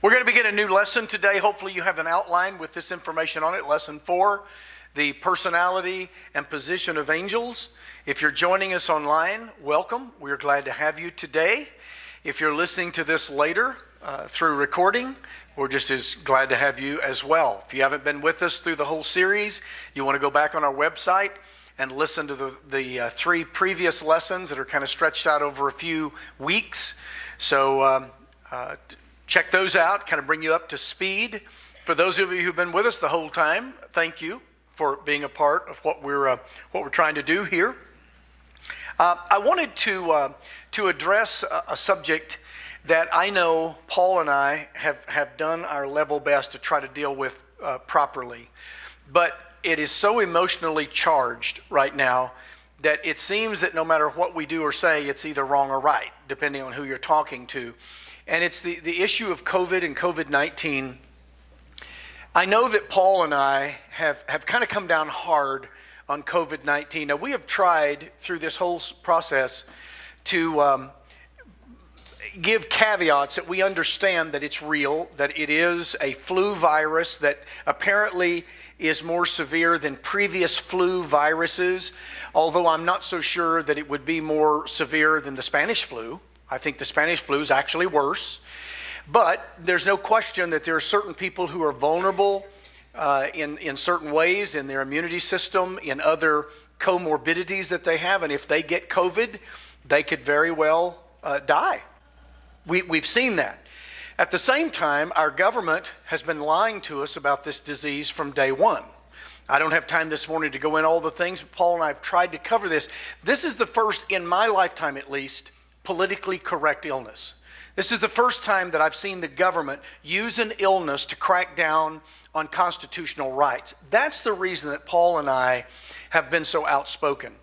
We're going to begin a new lesson today. Hopefully you have an outline with this information on it. Lesson 4, the personality and position of angels. If you're joining us online, welcome. We're glad to have you today. If you're listening to this later through recording, we're just as glad to have you as well. If you haven't been with us through the whole series, you want to go back on our website and listen to the 3 previous lessons that are kind of stretched out over a few weeks. So check those out, kind of bring you up to speed. For those of you who've been with us the whole time, thank you for being a part of what we're trying to do here. I wanted to address a subject that I know Paul and I have done our level best to try to deal with properly. But it is so emotionally charged right now that it seems that no matter what we do or say, it's either wrong or right, depending on who you're talking to. And it's the issue of COVID and COVID-19. I know that Paul and I have kind of come down hard on COVID-19. Now, we have tried through this whole process to give caveats that we understand that it's real, that it is a flu virus that apparently is more severe than previous flu viruses, although I'm not so sure that it would be more severe than the Spanish flu. I think the Spanish flu is actually worse. But there's no question that there are certain people who are vulnerable in certain ways in their immunity system, in other comorbidities that they have, and if they get COVID, they could very well die. We've seen that. At the same time, our government has been lying to us about this disease from day one. I don't have time this morning to go in all the things, but Paul and I have tried to cover this. This is the first, in my lifetime at least, politically correct illness. This is the first time that I've seen the government use an illness to crack down on constitutional rights. That's the reason that Paul and I have been so outspoken.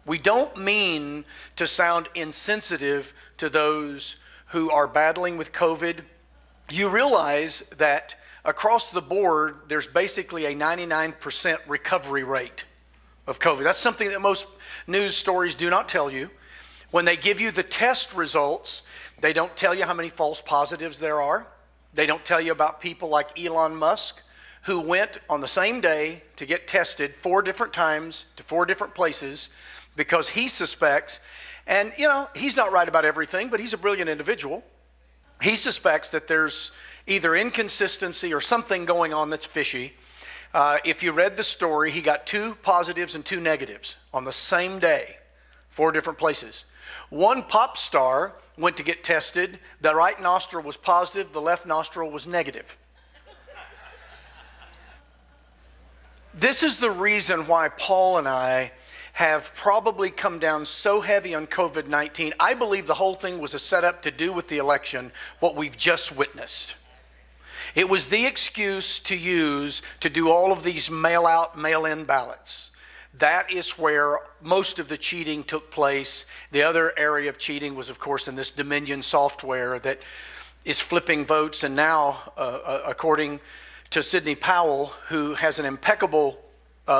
We don't mean to sound insensitive to those who are battling with COVID. You realize that across the board, there's basically a 99% recovery rate of COVID. That's something that most news stories do not tell you. When they give you the test results, they don't tell you how many false positives there are. They don't tell you about people like Elon Musk, who went on the same day to get tested 4 different times to 4 different places because he suspects, and he's not right about everything, but he's a brilliant individual. He suspects that there's either inconsistency or something going on that's fishy. If you read the story, he got 2 positives and 2 negatives on the same day, 4 different places. One pop star went to get tested. The right nostril was positive, the left nostril was negative. This is the reason why Paul and I have probably come down so heavy on COVID-19. I believe the whole thing was a setup to do with the election, what we've just witnessed. It was the excuse to use to do all of these mail-out, mail-in ballots. That is where most of the cheating took place. The other area of cheating was, of course, in this Dominion software that is flipping votes. And now, according to Sidney Powell, who has an impeccable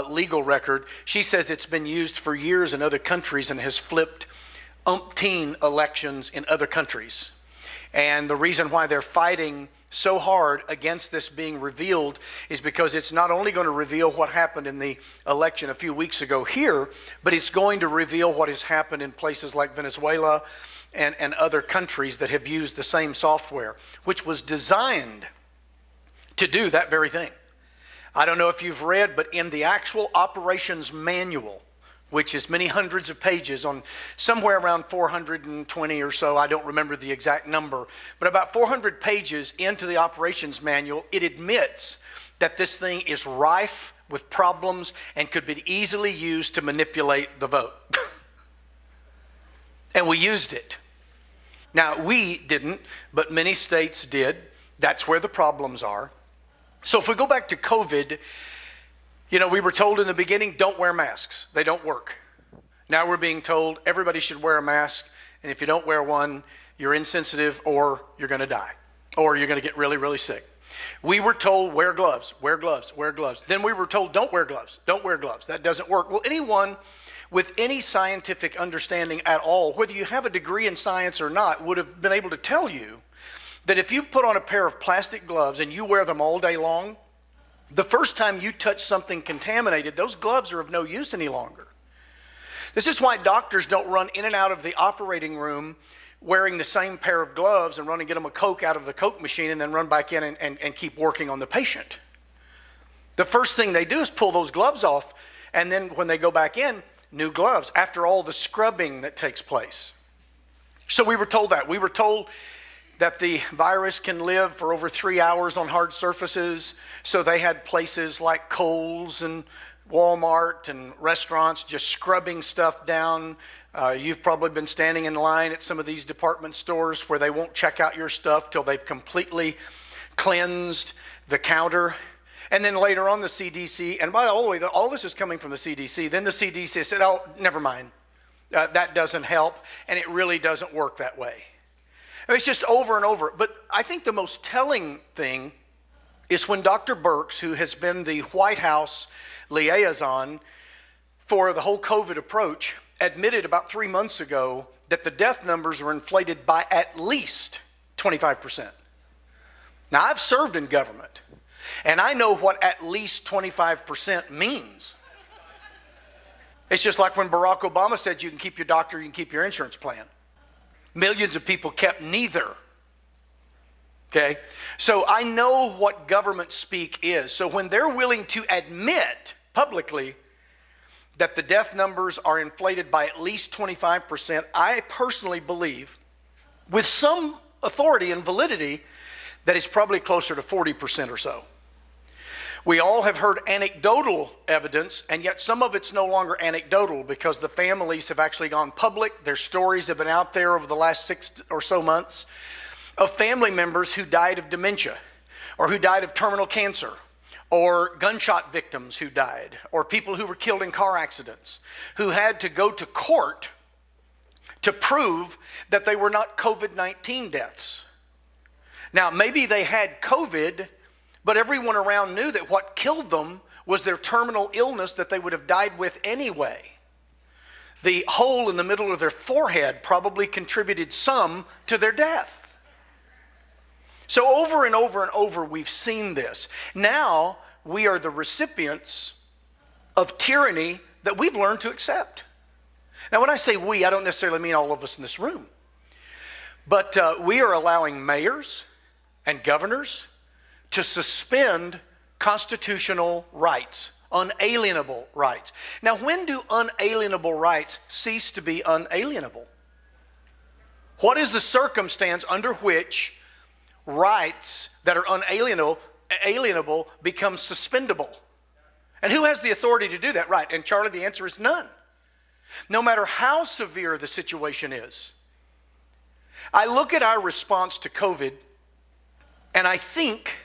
legal record, she says it's been used for years in other countries and has flipped umpteen elections in other countries. And the reason why they're fighting so hard against this being revealed is because it's not only going to reveal what happened in the election a few weeks ago here, but it's going to reveal what has happened in places like Venezuela and other countries that have used the same software, which was designed to do that very thing. I don't know if you've read, but in the actual operations manual, which is many hundreds of pages on somewhere around 420 or so, I don't remember the exact number, but about 400 pages into the operations manual, it admits that this thing is rife with problems and could be easily used to manipulate the vote. And we used it. Now, we didn't, but many states did. That's where the problems are. So if we go back to COVID, we were told in the beginning, don't wear masks. They don't work. Now we're being told everybody should wear a mask, and if you don't wear one, you're insensitive or you're going to die, or you're going to get really, really sick. We were told wear gloves, wear gloves, wear gloves. Then we were told don't wear gloves, don't wear gloves. That doesn't work. Well, anyone with any scientific understanding at all, whether you have a degree in science or not, would have been able to tell you that if you put on a pair of plastic gloves and you wear them all day long, the first time you touch something contaminated, those gloves are of no use any longer. This is why doctors don't run in and out of the operating room wearing the same pair of gloves and run and get them a Coke out of the Coke machine and then run back in and keep working on the patient. The first thing they do is pull those gloves off, and then when they go back in, new gloves after all the scrubbing that takes place. So we were told that. We were told that the virus can live for over 3 hours on hard surfaces. So they had places like Kohl's and Walmart and restaurants just scrubbing stuff down. You've probably been standing in line at some of these department stores where they won't check out your stuff till they've completely cleansed the counter. And then later on, the CDC, and by the way, all this is coming from the CDC. Then the CDC said, oh, never mind. That doesn't help, and it really doesn't work that way. And it's just over and over. But I think the most telling thing is when Dr. Birx, who has been the White House liaison for the whole COVID approach, admitted about 3 months ago that the death numbers are inflated by at least 25%. Now, I've served in government, and I know what at least 25% means. It's just like when Barack Obama said you can keep your doctor, you can keep your insurance plan. Millions of people kept neither. Okay? So I know what government speak is. So when they're willing to admit publicly that the death numbers are inflated by at least 25%, I personally believe, with some authority and validity, that it's probably closer to 40% or so. We all have heard anecdotal evidence, and yet some of it's no longer anecdotal because the families have actually gone public. Their stories have been out there over the last 6 or so months of family members who died of dementia, or who died of terminal cancer, or gunshot victims who died, or people who were killed in car accidents, who had to go to court to prove that they were not COVID-19 deaths. Now, maybe they had COVID, but everyone around knew that what killed them was their terminal illness that they would have died with anyway. The hole in the middle of their forehead probably contributed some to their death. So over and over and over, we've seen this. Now, we are the recipients of tyranny that we've learned to accept. Now, when I say we, I don't necessarily mean all of us in this room. But we are allowing mayors and governors to suspend constitutional rights, unalienable rights. Now, when do unalienable rights cease to be unalienable? What is the circumstance under which rights that are unalienable become suspendable? And who has the authority to do that? Right, and Charlie, the answer is none. No matter how severe the situation is. I look at our response to COVID, and I think,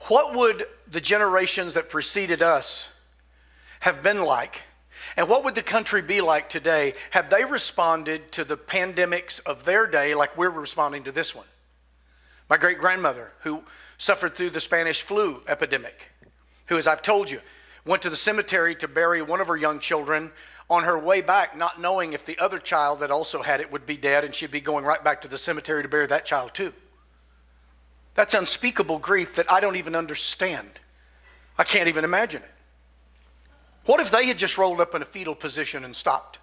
what would the generations that preceded us have been like? And what would the country be like today had they responded to the pandemics of their day like we're responding to this one? My great-grandmother, who suffered through the Spanish flu epidemic, who, as I've told you, went to the cemetery to bury one of her young children on her way back, not knowing if the other child that also had it would be dead, and she'd be going right back to the cemetery to bury that child too. That's unspeakable grief that I don't even understand. I can't even imagine it. What if they had just rolled up in a fetal position and stopped?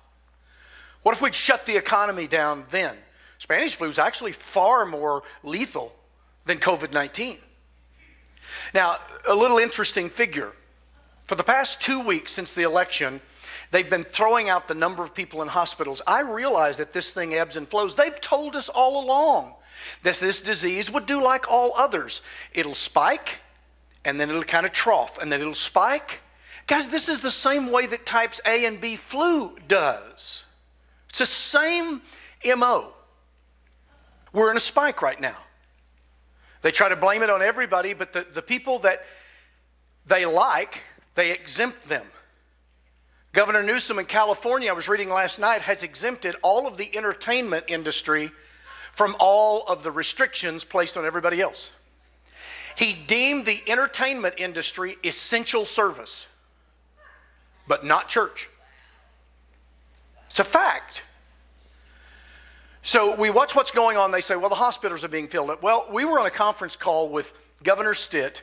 What if we'd shut the economy down then? Spanish flu is actually far more lethal than COVID-19. Now, a little interesting figure. For the past 2 weeks since the election, they've been throwing out the number of people in hospitals. I realize that this thing ebbs and flows. They've told us all along that this disease would do like all others. It'll spike, and then it'll kind of trough, and then it'll spike. Guys, this is the same way that types A and B flu does. It's the same MO. We're in a spike right now. They try to blame it on everybody, but the people that they like, they exempt them. Governor Newsom in California, I was reading last night, has exempted all of the entertainment industry from all of the restrictions placed on everybody else. He deemed the entertainment industry essential service, but not church. It's a fact. So we watch what's going on. They say, well, the hospitals are being filled up. Well, we were on a conference call with Governor Stitt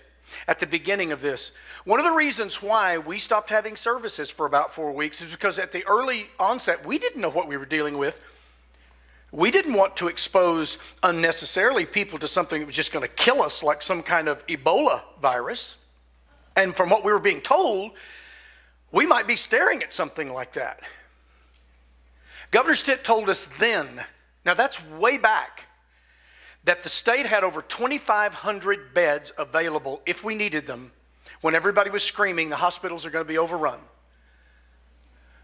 at the beginning of this. One of the reasons why we stopped having services for about 4 weeks is because at the early onset, we didn't know what we were dealing with. We didn't want to expose unnecessarily people to something that was just going to kill us, like some kind of Ebola virus. And from what we were being told, we might be staring at something like that. Governor Stitt told us then, now that's way back, that the state had over 2,500 beds available if we needed them. When everybody was screaming, the hospitals are going to be overrun.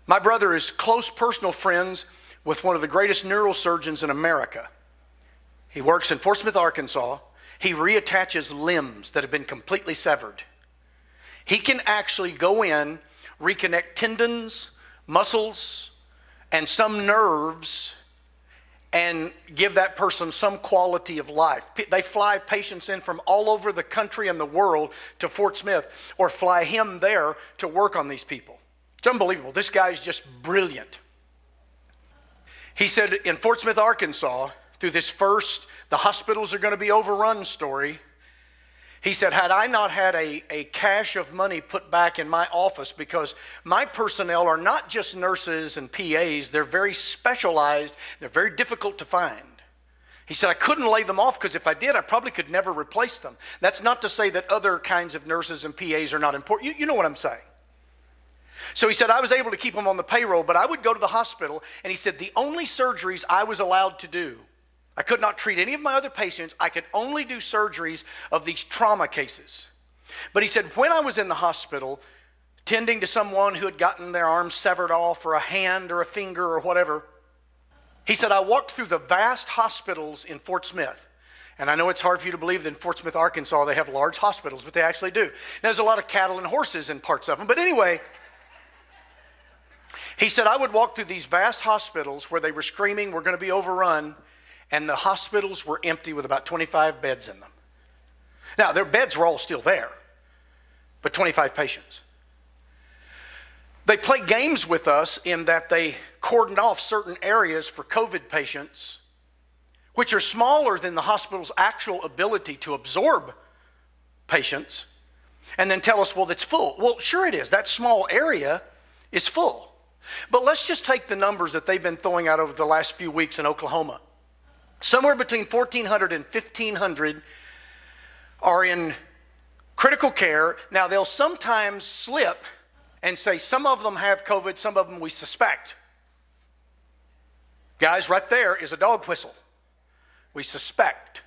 My brother is close personal friends with one of the greatest neurosurgeons in America. He works in Fort Smith, Arkansas. He reattaches limbs that have been completely severed. He can actually go in, reconnect tendons, muscles, and some nerves, and give that person some quality of life. They fly patients in from all over the country and the world to Fort Smith, or fly him there to work on these people. It's unbelievable. This guy's just brilliant. He said in Fort Smith, Arkansas, through this first, the hospitals are going to be overrun story, he said, had I not had a cache of money put back in my office, because my personnel are not just nurses and PAs, they're very specialized, they're very difficult to find. He said, I couldn't lay them off because if I did, I probably could never replace them. That's not to say that other kinds of nurses and PAs are not important. You know what I'm saying. So he said, I was able to keep them on the payroll, but I would go to the hospital, and he said, the only surgeries I was allowed to do, I could not treat any of my other patients. I could only do surgeries of these trauma cases. But he said, when I was in the hospital, tending to someone who had gotten their arm severed off, or a hand or a finger or whatever, he said, I walked through the vast hospitals in Fort Smith. And I know it's hard for you to believe that in Fort Smith, Arkansas, they have large hospitals, but they actually do. There's a lot of cattle and horses in parts of them. But anyway, he said, I would walk through these vast hospitals where they were screaming, we're going to be overrun, and the hospitals were empty with about 25 beds in them. Now, their beds were all still there, but 25 patients. They play games with us in that they cordoned off certain areas for COVID patients, which are smaller than the hospital's actual ability to absorb patients, and then tell us, well, it's full. Well, sure it is. That small area is full. But let's just take the numbers that they've been throwing out over the last few weeks in Oklahoma. Somewhere between 1,400 and 1,500 are in critical care. Now, they'll sometimes slip and say some of them have COVID, some of them we suspect. Guys, right there is a dog whistle. We suspect.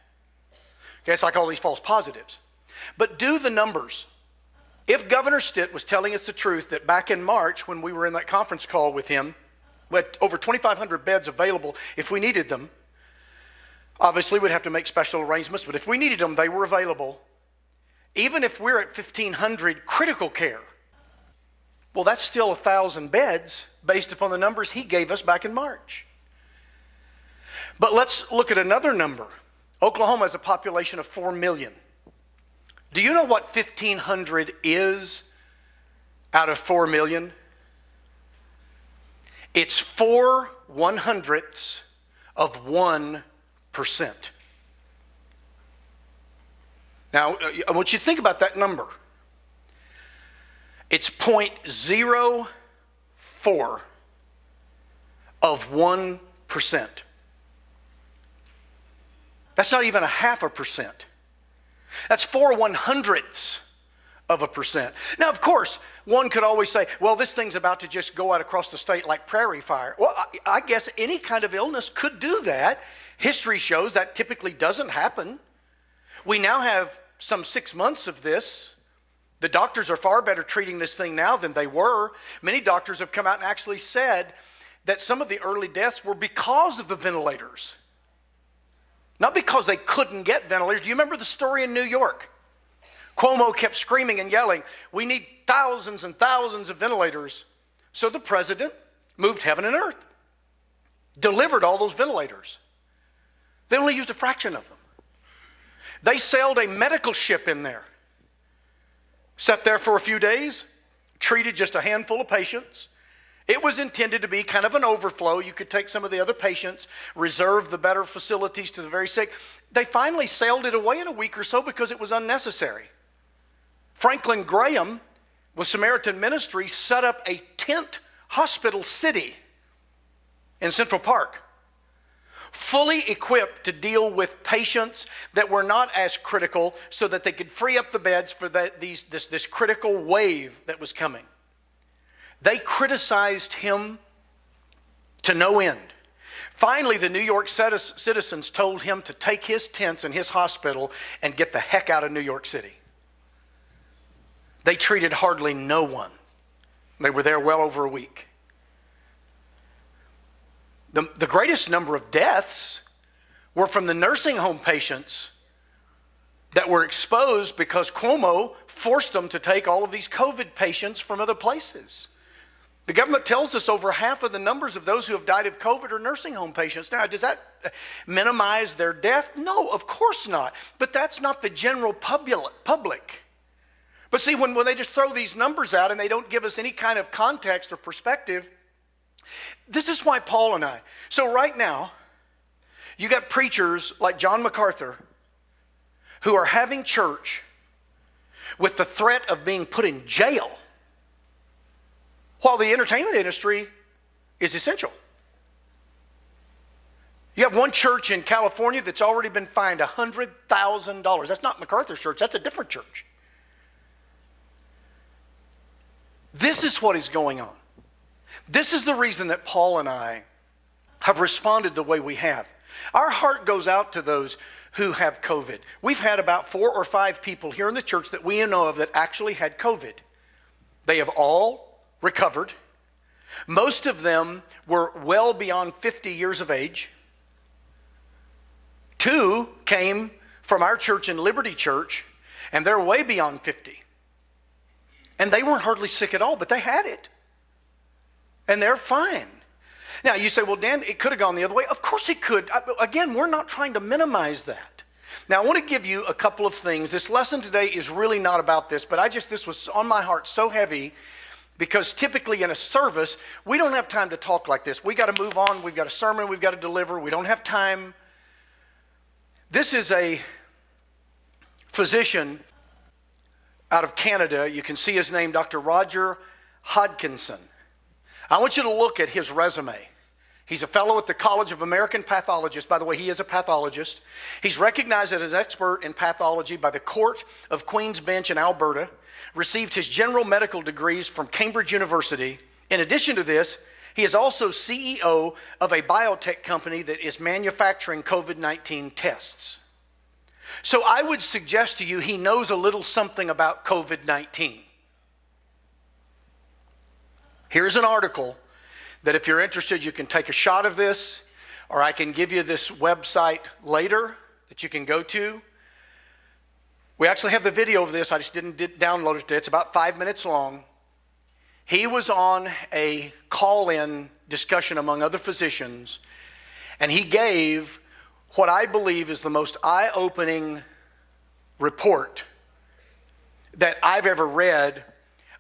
Okay, it's like all these false positives. But do the numbers. If Governor Stitt was telling us the truth that back in March when we were in that conference call with him, we had over 2,500 beds available if we needed them. Obviously, we'd have to make special arrangements, but if we needed them, they were available. Even if we're at 1,500 critical care, well, that's still 1,000 beds based upon the numbers he gave us back in March. But let's look at another number. Oklahoma has a population of 4 million. Do you know what 1,500 is out of 4 million? It's 4/100ths of 1%. Now, I want you to think about that number. It's 0.04 of 1%. That's not even 0.5%. That's 4/100ths of a percent. Now, of course, one could always say, well, this thing's about to just go out across the state like prairie fire. Well, I guess any kind of illness could do that. History shows that typically doesn't happen. We now have some 6 months of this. The doctors are far better treating this thing now than they were. Many doctors have come out and actually said that some of the early deaths were because of the ventilators. Not because they couldn't get ventilators. Do you remember the story in New York? Cuomo kept screaming and yelling, we need thousands and thousands of ventilators. So the president moved heaven and earth, delivered all those ventilators. They only used a fraction of them. They sailed a medical ship in there, sat there for a few days, treated just a handful of patients, It was intended to be kind of an overflow. You could take some of the other patients, reserve the better facilities to the very sick. They finally sailed it away in a week or so because it was unnecessary. Franklin Graham with Samaritan Ministry set up a tent hospital city in Central Park, fully equipped to deal with patients that were not as critical so that they could free up the beds for this critical wave that was coming. They criticized him to no end. Finally, the New York citizens told him to take his tents and his hospital and get the heck out of New York City. They treated hardly no one. They were there well over a week. The greatest number of deaths were from the nursing home patients that were exposed because Cuomo forced them to take all of these COVID patients from other places. The government tells us over half of the numbers of those who have died of COVID are nursing home patients. Now, does that minimize their death? No, of course not. But that's not the general public. But see, when they just throw these numbers out and they don't give us any kind of context or perspective, this is why Paul and I. So right now, you got preachers like John MacArthur who are having church with the threat of being put in jail while the entertainment industry is essential. You have one church in California that's already been fined $100,000. That's not MacArthur's church, that's a different church. This is what is going on. This is the reason that Paul and I have responded the way we have. Our heart goes out to those who have COVID. We've had about 4 or 5 people here in the church that we know of that actually had COVID. They have all recovered. Most of them were well beyond 50 years of age. 2 came from our church in Liberty Church, and they're way beyond 50. And they weren't hardly sick at all, but they had it. And they're fine. Now, you say, well, Dan, it could have gone the other way. Of course it could. Again, we're not trying to minimize that. Now, I want to give you a couple of things. This lesson today is really not about this, but this was on my heart so heavy because typically in a service, we don't have time to talk like this. We got to move on. We've got a sermon we've got to deliver. We don't have time. This is a physician out of Canada. You can see his name, Dr. Roger Hodkinson. I want you to look at his resume. He's a fellow at the College of American Pathologists. By the way, he is a pathologist. He's recognized as an expert in pathology by the Court of Queen's Bench in Alberta, received his general medical degrees from Cambridge University. In addition to this, he is also CEO of a biotech company that is manufacturing COVID-19 tests. So I would suggest to you he knows a little something about COVID-19. Here's an article that if you're interested, you can take a shot of this, or I can give you this website later that you can go to. We actually have the video of this. I just didn't download it today. It's about 5 minutes long. He was on a call-in discussion among other physicians, and he gave what I believe is the most eye-opening report that I've ever read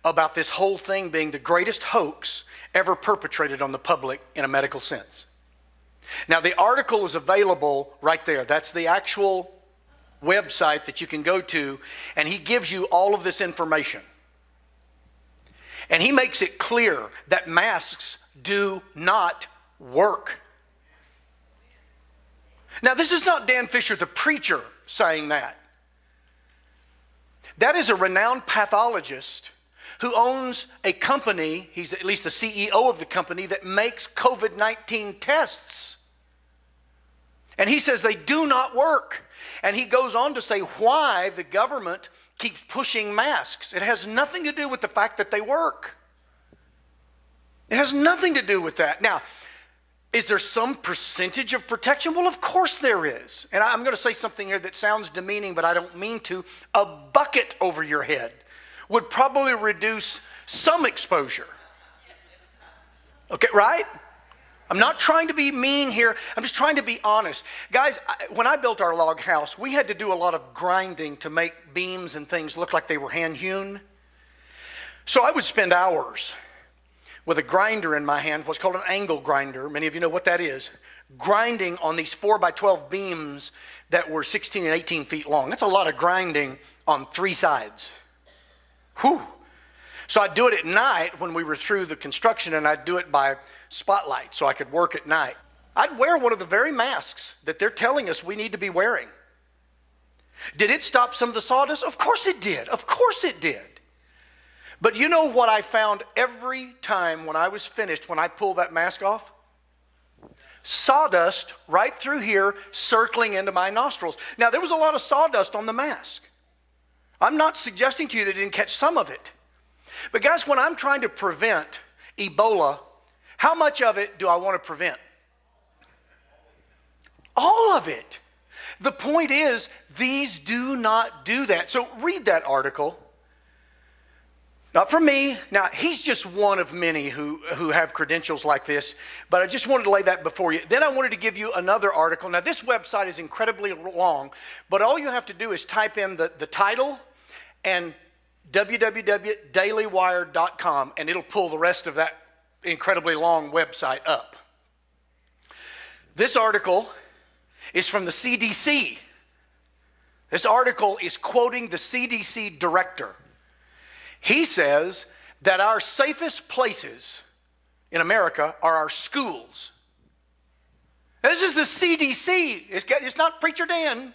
about this whole thing being the greatest hoax ever perpetrated on the public in a medical sense. Now, the article is available right there. That's the actual website that you can go to, and he gives you all of this information. And he makes it clear that masks do not work. Now, this is not Dan Fisher, the preacher, saying that. That is a renowned pathologist who owns a company, he's at least the CEO of the company, that makes COVID-19 tests. And he says they do not work. And he goes on to say why the government keeps pushing masks. It has nothing to do with the fact that they work. It has nothing to do with that. Now, is there some percentage of protection? Well, of course there is. And I'm going to say something here that sounds demeaning, but I don't mean to. A bucket over your head would probably reduce some exposure. Okay, right? I'm not trying to be mean here. I'm just trying to be honest. Guys, when I built our log house, we had to do a lot of grinding to make beams and things look like they were hand-hewn. So I would spend hours with a grinder in my hand, what's called an angle grinder. Many of you know what that is. Grinding on these 4x12 beams that were 16 and 18 feet long. That's a lot of grinding on 3 sides. Whew. So I'd do it at night when we were through the construction, and I'd do it by spotlight so I could work at night. I'd wear one of the very masks that they're telling us we need to be wearing. Did it stop some of the sawdust? Of course it did. Of course it did. But you know what I found every time when I was finished, when I pulled that mask off? Sawdust right through here circling into my nostrils. Now, there was a lot of sawdust on the mask. I'm not suggesting to you that it didn't catch some of it. But guys, when I'm trying to prevent Ebola, how much of it do I want to prevent? All of it. The point is, these do not do that. So read that article. Not from me. Now, he's just one of many who have credentials like this, but I just wanted to lay that before you. Then I wanted to give you another article. Now, this website is incredibly long, but all you have to do is type in the title and www.dailywire.com, and it'll pull the rest of that incredibly long website up. This article is from the CDC. This article is quoting the CDC director. He says that our safest places in America are our schools. This is the CDC. It's not Preacher Dan.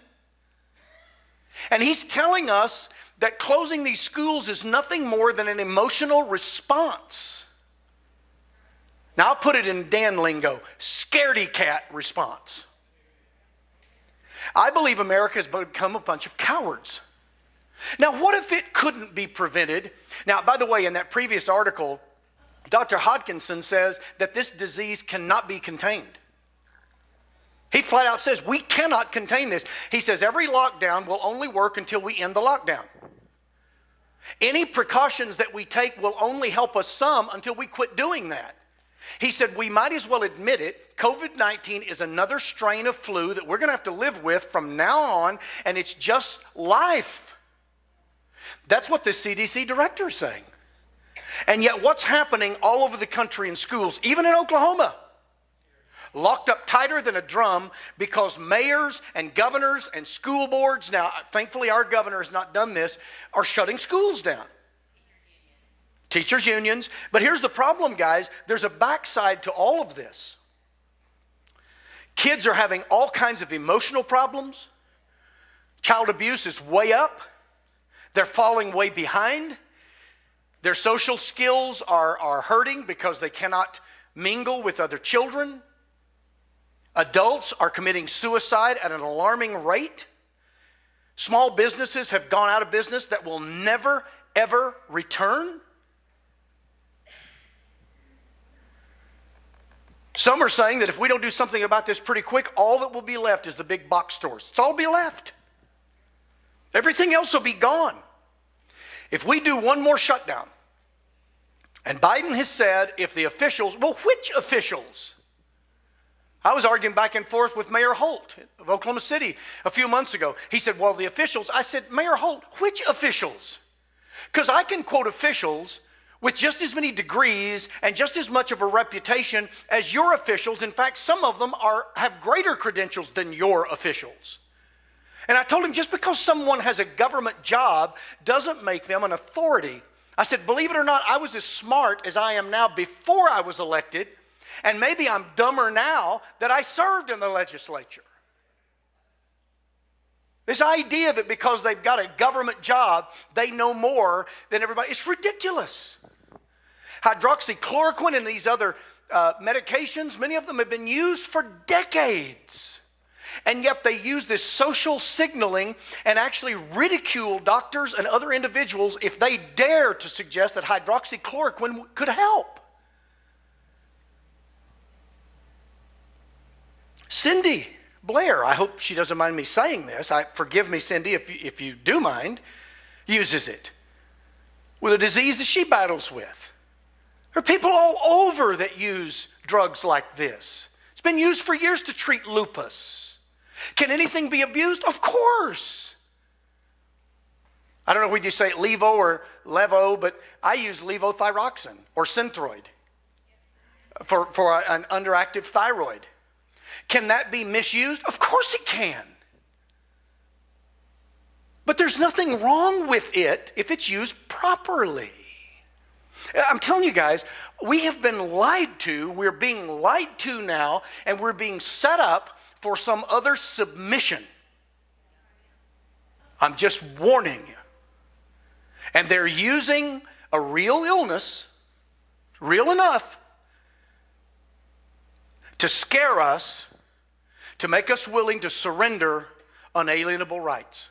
And he's telling us that closing these schools is nothing more than an emotional response. Now, I'll put it in Dan lingo, scaredy cat response. I believe America has become a bunch of cowards. Now, what if it couldn't be prevented? Now, by the way, in that previous article, Dr. Hodgkinson says that this disease cannot be contained. He flat out says, we cannot contain this. He says every lockdown will only work until we end the lockdown. Any precautions that we take will only help us some until we quit doing that. He said we might as well admit it. COVID-19 is another strain of flu that we're going to have to live with from now on, and it's just life. That's what the CDC director is saying. And yet what's happening all over the country in schools, even in Oklahoma, locked up tighter than a drum because mayors and governors and school boards, now thankfully our governor has not done this, are shutting schools down. Teachers' unions. But here's the problem, guys. There's a backside to all of this. Kids are having all kinds of emotional problems. Child abuse is way up. They're falling way behind. Their social skills are hurting because they cannot mingle with other children. Adults are committing suicide at an alarming rate. Small businesses have gone out of business that will never, ever return. Some are saying that if we don't do something about this pretty quick, all that will be left is the big box stores. It's all be left. Everything else will be gone. If we do one more shutdown, and Biden has said if the officials, well, which officials? I was arguing back and forth with Mayor Holt of Oklahoma City a few months ago. He said, well, the officials. I said, Mayor Holt, which officials? Because I can quote officials with just as many degrees and just as much of a reputation as your officials. In fact, some of them have greater credentials than your officials. And I told him just because someone has a government job doesn't make them an authority. I said, believe it or not, I was as smart as I am now before I was elected, and maybe I'm dumber now that I served in the legislature. This idea that because they've got a government job, they know more than everybody, it's ridiculous. Hydroxychloroquine and these other medications, many of them have been used for decades. And yet they use this social signaling and actually ridicule doctors and other individuals if they dare to suggest that hydroxychloroquine could help. Cindy Blair, I hope she doesn't mind me saying this. Forgive me, Cindy, if you do mind, uses it with a disease that she battles with. There are people all over that use drugs like this. It's been used for years to treat lupus. Can anything be abused? Of course. I don't know whether you say Levo or Levo, but I use levothyroxine or Synthroid. for an underactive thyroid. Can that be misused? Of course it can. But there's nothing wrong with it if it's used properly. I'm telling you guys, we have been lied to. We're being lied to now, and we're being set up for some other submission. I'm just warning you. And they're using a real illness, real enough, to scare us, to make us willing to surrender unalienable rights.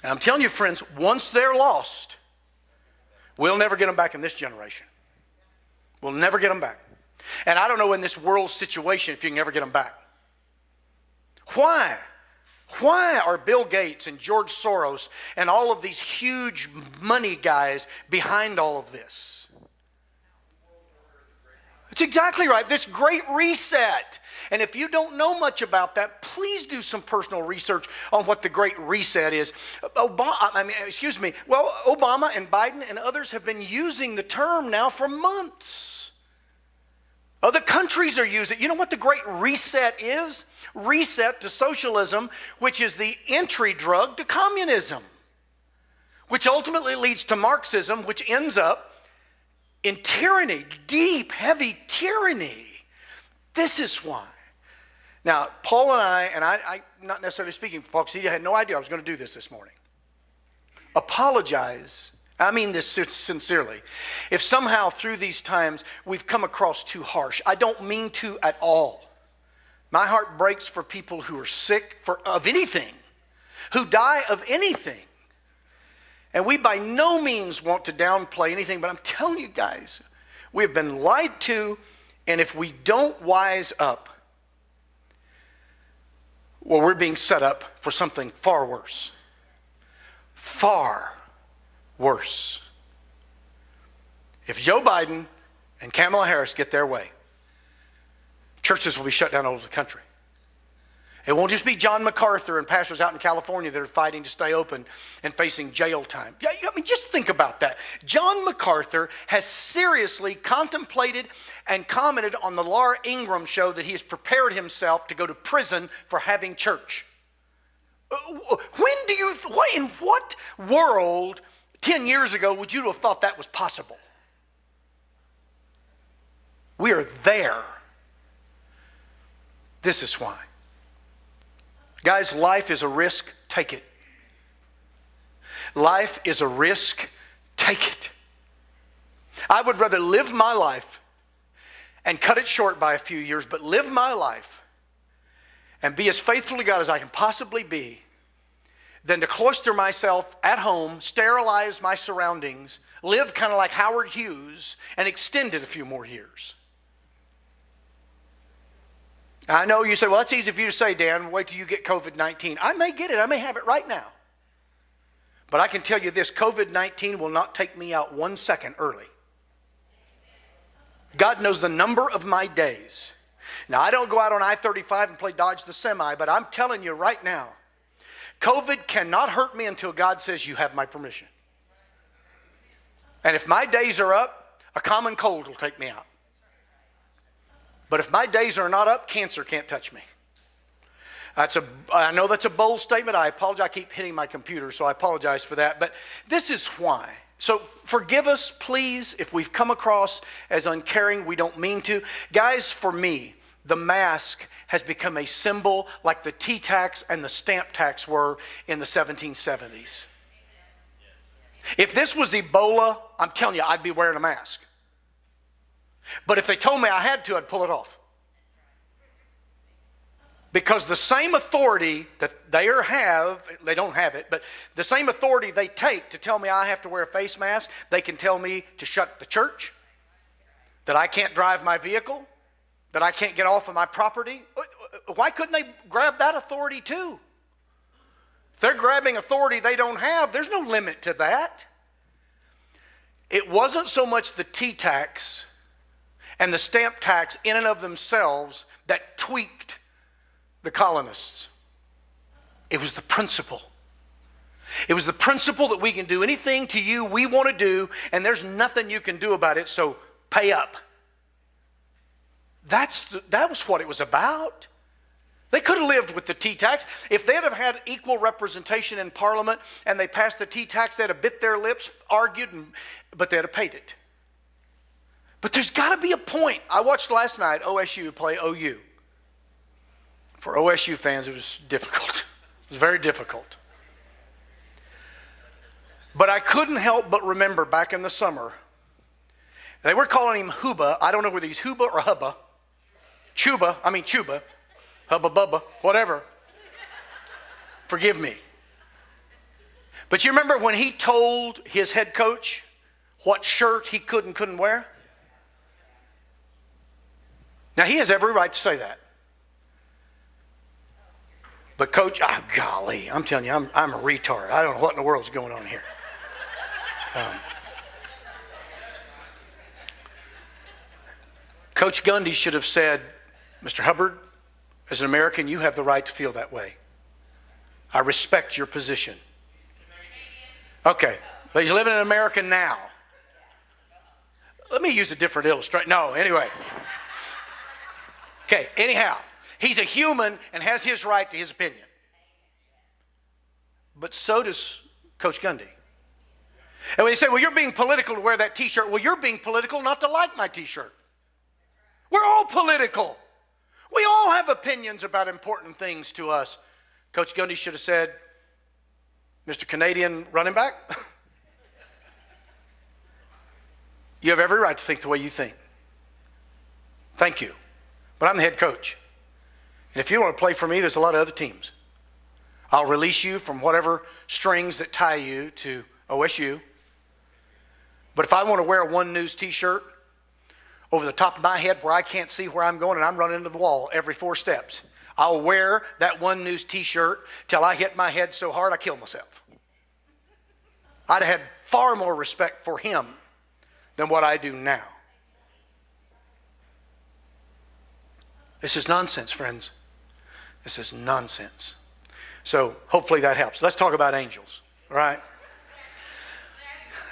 And I'm telling you, friends, once they're lost, we'll never get them back in this generation. We'll never get them back. And I don't know in this world situation if you can ever get them back. Why? Why are Bill Gates and George Soros and all of these huge money guys behind all of this? It's exactly right. This great reset. And if you don't know much about that, please do some personal research on what the great reset is. Obama and Biden and others have been using the term now for months. Other countries are using it. You know what the great reset is? Reset to socialism, which is the entry drug to communism, which ultimately leads to Marxism, which ends up in tyranny, deep, heavy tyranny. This is why. Now, Paul and I not necessarily speaking for Paul, because he had no idea I was going to do this morning. Apologize. I mean this sincerely. If somehow through these times we've come across too harsh, I don't mean to at all. My heart breaks for people who are sick of anything, who die of anything. And we by no means want to downplay anything, but I'm telling you guys, we have been lied to, and if we don't wise up, well, we're being set up for something far worse. Far worse. If Joe Biden and Kamala Harris get their way, churches will be shut down all over the country. It won't just be John MacArthur and pastors out in California that are fighting to stay open and facing jail time. Yeah, I mean, just think about that. John MacArthur has seriously contemplated and commented on the Laura Ingraham show that he has prepared himself to go to prison for having church. In what world 10 years ago would you have thought that was possible? We are there. This is why. Guys, life is a risk, take it. Life is a risk, take it. I would rather live my life and cut it short by a few years, but live my life and be as faithful to God as I can possibly be than to cloister myself at home, sterilize my surroundings, live kind of like Howard Hughes, and extend it a few more years. I know you say, well, that's easy for you to say, Dan. Wait till you get COVID-19. I may get it. I may have it right now. But I can tell you this, COVID-19 will not take me out 1 second early. God knows the number of my days. Now, I don't go out on I-35 and play dodge the semi, but I'm telling you right now, COVID cannot hurt me until God says you have my permission. And if my days are up, a common cold will take me out. But if my days are not up, cancer can't touch me. I know that's a bold statement. I apologize. I keep hitting my computer, so I apologize for that. But this is why. So forgive us, please, if we've come across as uncaring. We don't mean to. Guys, for me, the mask has become a symbol like the tea tax and the stamp tax were in the 1770s. If this was Ebola, I'm telling you, I'd be wearing a mask. But if they told me I had to, I'd pull it off. Because the same authority that they don't have it, but the same authority they take to tell me I have to wear a face mask, they can tell me to shut the church, that I can't drive my vehicle, that I can't get off of my property. Why couldn't they grab that authority too? If they're grabbing authority they don't have, there's no limit to that. It wasn't so much the tea tax and the stamp tax in and of themselves that tweaked the colonists. It was the principle. It was the principle that we can do anything to you we want to do, and there's nothing you can do about it, so pay up. That was what it was about. They could have lived with the tea tax. If they'd have had equal representation in Parliament and they passed the tea tax, they'd have bit their lips, argued, but they'd have paid it. But there's got to be a point. I watched last night OSU play OU. For OSU fans, it was difficult. It was very difficult. But I couldn't help but remember back in the summer, they were calling him Hubba. I don't know whether he's Hubba or Hubba. Chuba, Hubba Bubba, whatever. Forgive me. But you remember when he told his head coach what shirt he could and couldn't wear? Now, he has every right to say that. But coach, golly, I'm telling you, I'm a retard. I don't know what in the world's going on here. Coach Gundy should have said, Mr. Hubbard, as an American, you have the right to feel that way. I respect your position. Okay, but he's living in America now. Let me use a different illustration. No, anyway. Okay, anyhow, he's a human and has his right to his opinion. But so does Coach Gundy. And when they say, well, you're being political to wear that t-shirt, well, you're being political not to like my t-shirt. We're all political. We all have opinions about important things to us. Coach Gundy should have said, Mr. Canadian running back, you have every right to think the way you think. Thank you. But I'm the head coach. And if you want to play for me, there's a lot of other teams. I'll release you from whatever strings that tie you to OSU. But if I want to wear a One News t-shirt over the top of my head where I can't see where I'm going and I'm running into the wall every 4 steps, I'll wear that One News t-shirt till I hit my head so hard I kill myself. I'd have had far more respect for him than what I do now. This is nonsense, friends. This is nonsense. So hopefully that helps. Let's talk about angels, all right?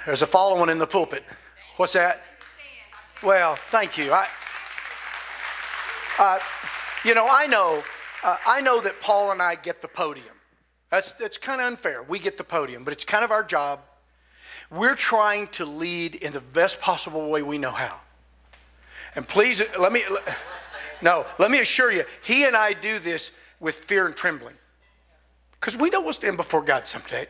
There's a fallen one in the pulpit. What's that? Well, thank you. I know that Paul and I get the podium. That's kind of unfair. We get the podium, but it's kind of our job. We're trying to lead in the best possible way we know how. And please, let me assure you, he and I do this with fear and trembling. Because we know we'll stand before God someday.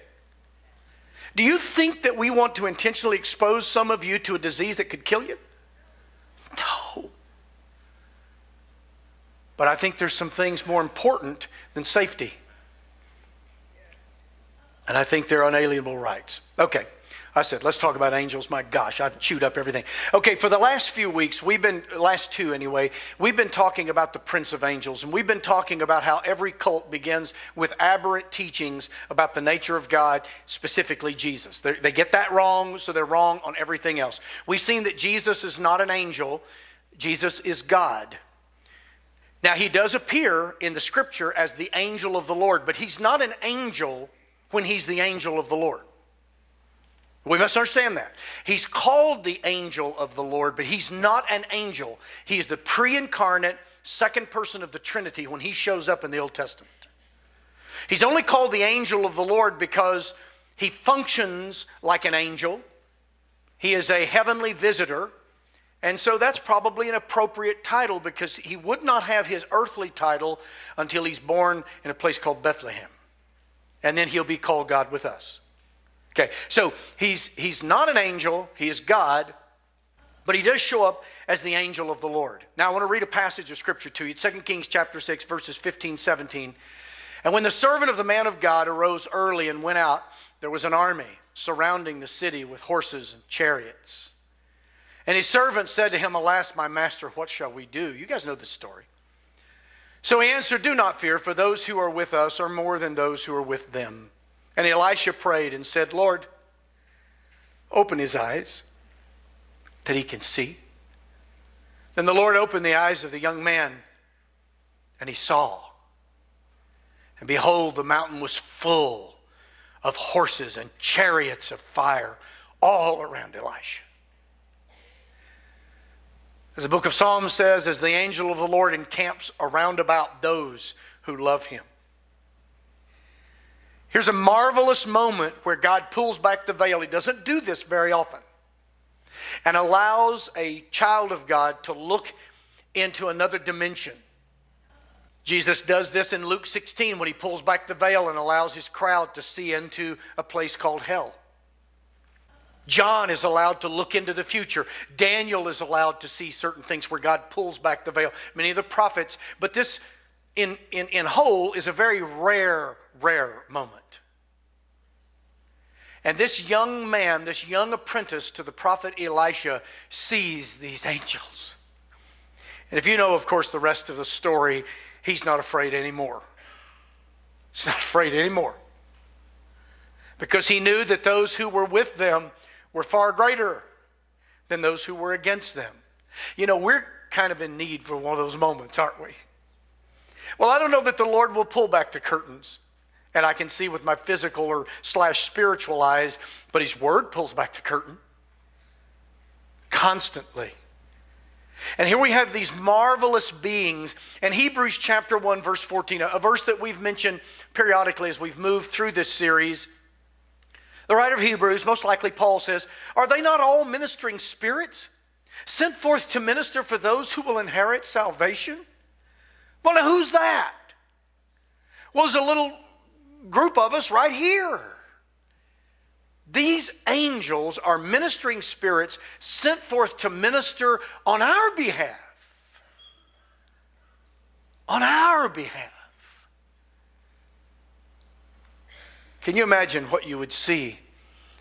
Do you think that we want to intentionally expose some of you to a disease that could kill you? No. But I think there's some things more important than safety. And I think they're unalienable rights. Okay. I said, let's talk about angels. My gosh, I've chewed up everything. Okay, for the last few weeks, we've been talking about the Prince of Angels. And we've been talking about how every cult begins with aberrant teachings about the nature of God, specifically Jesus. They get that wrong, so they're wrong on everything else. We've seen that Jesus is not an angel. Jesus is God. Now, he does appear in the scripture as the angel of the Lord, but he's not an angel when he's the angel of the Lord. We must understand that. He's called the angel of the Lord, but he's not an angel. He is the pre-incarnate second person of the Trinity when he shows up in the Old Testament. He's only called the angel of the Lord because he functions like an angel. He is a heavenly visitor. And so that's probably an appropriate title because he would not have his earthly title until he's born in a place called Bethlehem. And then he'll be called God with us. Okay, so he's not an angel, he is God, but he does show up as the angel of the Lord. Now I want to read a passage of scripture to you. It's 2 Kings chapter 6, verses 15, 17. And when the servant of the man of God arose early and went out, there was an army surrounding the city with horses and chariots. And his servant said to him, Alas, my master, what shall we do? You guys know this story. So he answered, Do not fear, for those who are with us are more than those who are with them. And Elisha prayed and said, Lord, open his eyes that he can see. Then the Lord opened the eyes of the young man, and he saw. And behold, the mountain was full of horses and chariots of fire all around Elisha. As the book of Psalms says, as the angel of the Lord encamps around about those who love him. Here's a marvelous moment where God pulls back the veil. He doesn't do this very often. And allows a child of God to look into another dimension. Jesus does this in Luke 16 when he pulls back the veil and allows his crowd to see into a place called hell. John is allowed to look into the future. Daniel is allowed to see certain things where God pulls back the veil. Many of the prophets, but this in whole is a very rare moment. And this young man, this young apprentice to the prophet Elisha, sees these angels. And if you know, of course, the rest of the story, he's not afraid anymore. He's not afraid anymore. Because he knew that those who were with them were far greater than those who were against them. You know, we're kind of in need for one of those moments, aren't we? Well, I don't know that the Lord will pull back the curtains and I can see with my physical or / spiritual eyes, but his word pulls back the curtain constantly. And here we have these marvelous beings. And Hebrews chapter 1 verse 14, a verse that we've mentioned periodically as we've moved through this series. The writer of Hebrews, most likely Paul says, are they not all ministering spirits sent forth to minister for those who will inherit salvation? Well, now who's that? Well, there's a little group of us right here. These angels are ministering spirits sent forth to minister on our behalf. On our behalf. Can you imagine what you would see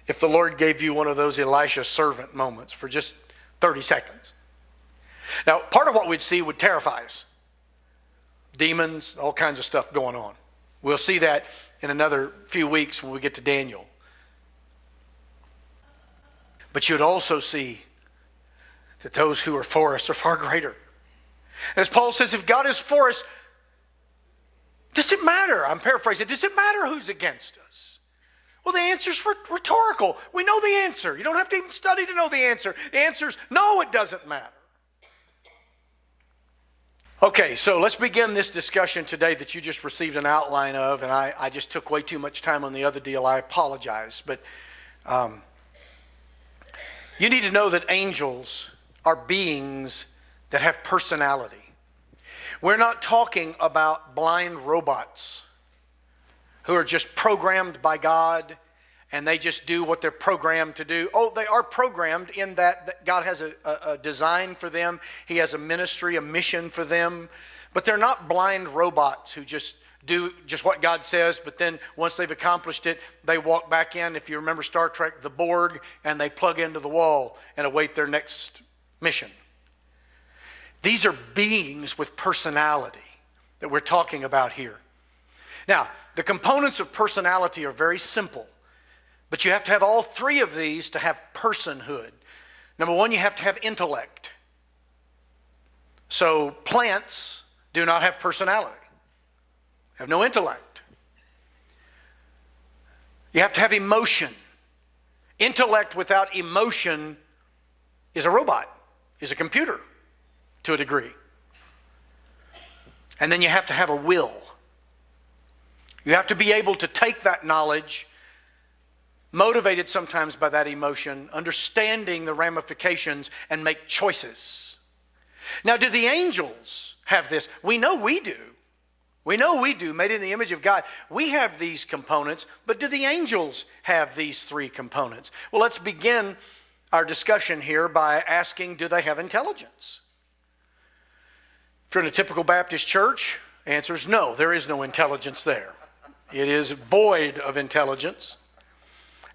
if the Lord gave you one of those Elisha servant moments for just 30 seconds? Now, part of what we'd see would terrify us. Demons, all kinds of stuff going on. We'll see that in another few weeks when we get to Daniel. But you'd also see that those who are for us are far greater. As Paul says, if God is for us, does it matter? I'm paraphrasing. Does it matter who's against us? Well, the answer's rhetorical. We know the answer. You don't have to even study to know the answer. The answer's no, it doesn't matter. Okay, so let's begin this discussion today that you just received an outline of, and I just took way too much time on the other deal. I apologize. But you need to know that angels are beings that have personality. We're not talking about blind robots who are just programmed by God and they just do what they're programmed to do. Oh, they are programmed in that God has a design for them. He has a ministry, a mission for them. But they're not blind robots who just do just what God says, but then once they've accomplished it, they walk back in, if you remember Star Trek, the Borg, and they plug into the wall and await their next mission. These are beings with personality that we're talking about here. Now, the components of personality are very simple, but you have to have all three of these to have personhood. Number one, you have to have intellect. So plants do not have personality, have no intellect. You have to have emotion. Intellect without emotion is a robot, is a computer to a degree. And then you have to have a will. You have to be able to take that knowledge, motivated sometimes by that emotion, understanding the ramifications, and make choices. Now, do the angels have this? We know we do. We know we do, made in the image of God. We have these components, but do the angels have these three components? Well, let's begin our discussion here by asking, do they have intelligence? If you're in a typical Baptist church, the answer is no, there is no intelligence there. It is void of intelligence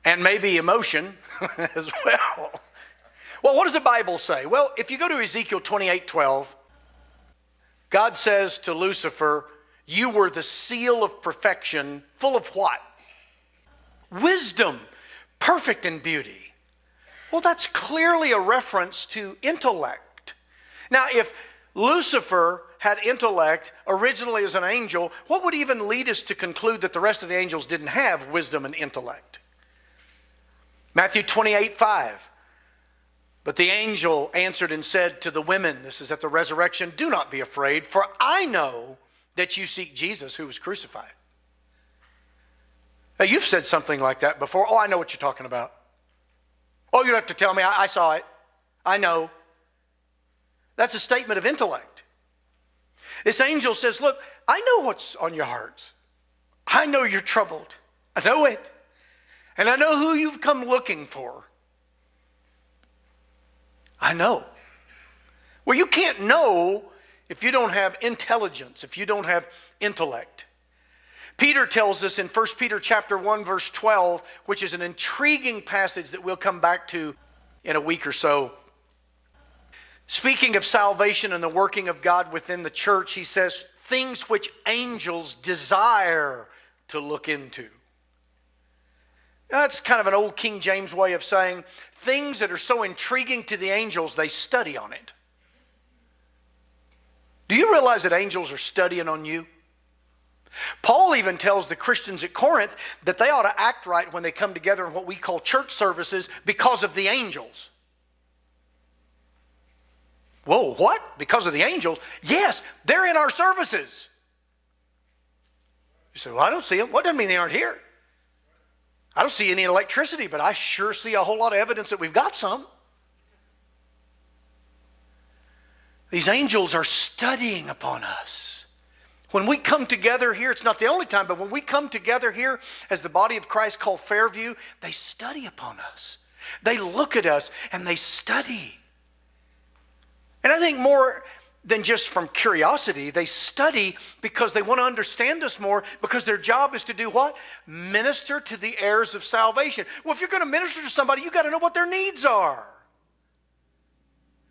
and maybe emotion as well. Well, what does the Bible say? Well, if you go to Ezekiel 28:12, God says to Lucifer, you were the seal of perfection, full of what? Wisdom, perfect in beauty. Well, that's clearly a reference to intellect. Now, if Lucifer had intellect originally as an angel, what would even lead us to conclude that the rest of the angels didn't have wisdom and intellect? Matthew 28:5. But the angel answered and said to the women, this is at the resurrection, do not be afraid, for I know that you seek Jesus who was crucified. Now, you've said something like that before. Oh, I know what you're talking about. Oh, you don't have to tell me. I saw it. I know. That's a statement of intellect. This angel says, look, I know what's on your hearts. I know you're troubled. I know it. And I know who you've come looking for. I know. Well, you can't know if you don't have intelligence, if you don't have intellect. Peter tells us in 1 Peter chapter 1, verse 12, which is an intriguing passage that we'll come back to in a week or so. Speaking of salvation and the working of God within the church, he says, things which angels desire to look into. That's kind of an old King James way of saying things that are so intriguing to the angels, they study on it. Do you realize that angels are studying on you? Paul even tells the Christians at Corinth that they ought to act right when they come together in what we call church services because of the angels. Whoa, what? Because of the angels? Yes, they're in our services. You say, well, I don't see them. What doesn't mean they aren't here? I don't see any electricity, but I sure see a whole lot of evidence that we've got some. These angels are studying upon us. When we come together here, it's not the only time, but when we come together here as the body of Christ called Fairview, they study upon us. They look at us and they study. And I think more than just from curiosity, they study because they want to understand us more, because their job is to do what? Minister to the heirs of salvation. Well, if you're going to minister to somebody, you've got to know what their needs are.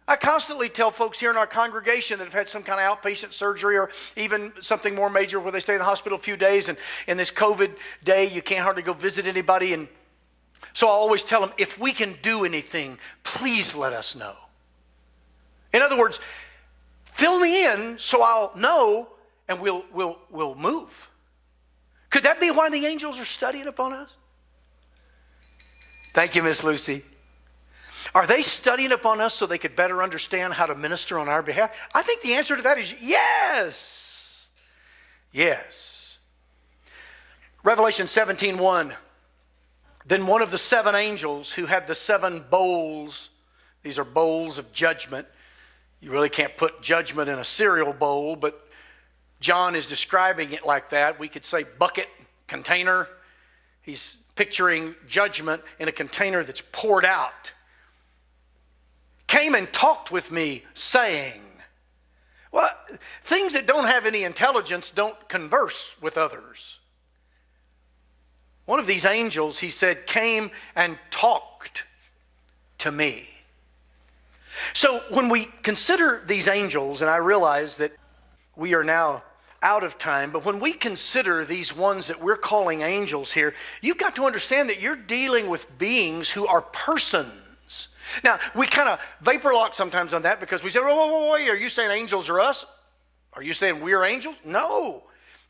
I constantly tell folks here in our congregation that have had some kind of outpatient surgery or even something more major where they stay in the hospital a few days, and in this COVID day, you can't hardly go visit anybody. And so I always tell them, if we can do anything, please let us know. In other words, fill me in so I'll know and we'll move. Could that be why the angels are studying upon us? Thank you, Miss Lucy. Are they studying upon us so they could better understand how to minister on our behalf? I think the answer to that is yes. Yes. Revelation 17:1. Then one of the seven angels who had the seven bowls, these are bowls of judgment. You really can't put judgment in a cereal bowl, but John is describing it like that. We could say bucket, container. He's picturing judgment in a container that's poured out. Came and talked with me, saying, well, things that don't have any intelligence don't converse with others. One of these angels, he said, came and talked to me. So when we consider these angels, and I realize that we are now out of time, but when we consider these ones that we're calling angels here, you've got to understand that you're dealing with beings who are persons. Now, we kind of vapor lock sometimes on that because we say, whoa, are you saying angels are us? Are you saying we're angels? No,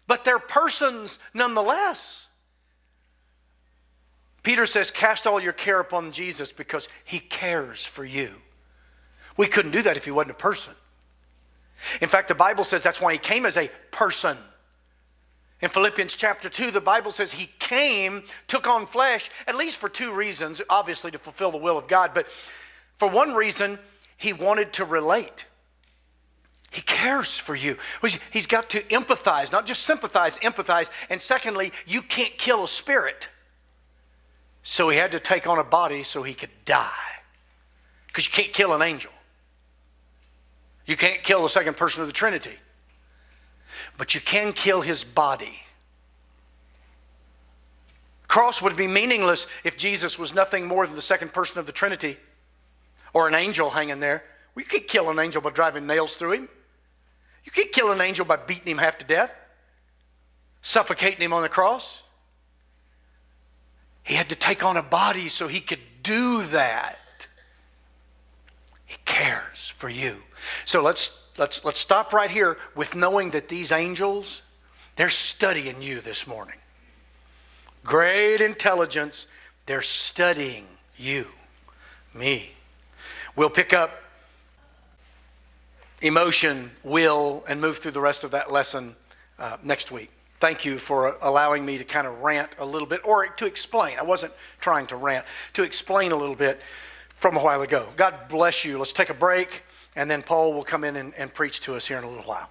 but they're persons nonetheless. Peter says, cast all your care upon Jesus because he cares for you. We couldn't do that if he wasn't a person. In fact, the Bible says that's why he came as a person. In Philippians chapter 2, the Bible says he came, took on flesh, at least for two reasons, obviously to fulfill the will of God. But for one reason, he wanted to relate. He cares for you. He's got to empathize, not just sympathize, empathize. And secondly, you can't kill a spirit. So he had to take on a body so he could die. Because you can't kill an angel. You can't kill the second person of the Trinity. But you can kill his body. Cross would be meaningless if Jesus was nothing more than the second person of the Trinity or an angel hanging there. Well, you can't kill an angel by driving nails through him. You can't kill an angel by beating him half to death, suffocating him on the cross. He had to take on a body so he could do that. He cares for you. So let's stop right here with knowing that these angels, they're studying you this morning. Great intelligence, they're studying you, me. We'll pick up emotion, will, and move through the rest of that lesson next week. Thank you for allowing me to kind of rant a little bit, or to explain. I wasn't trying to rant, to explain a little bit from a while ago. God bless you. Let's take a break, and then Paul will come in and preach to us here in a little while.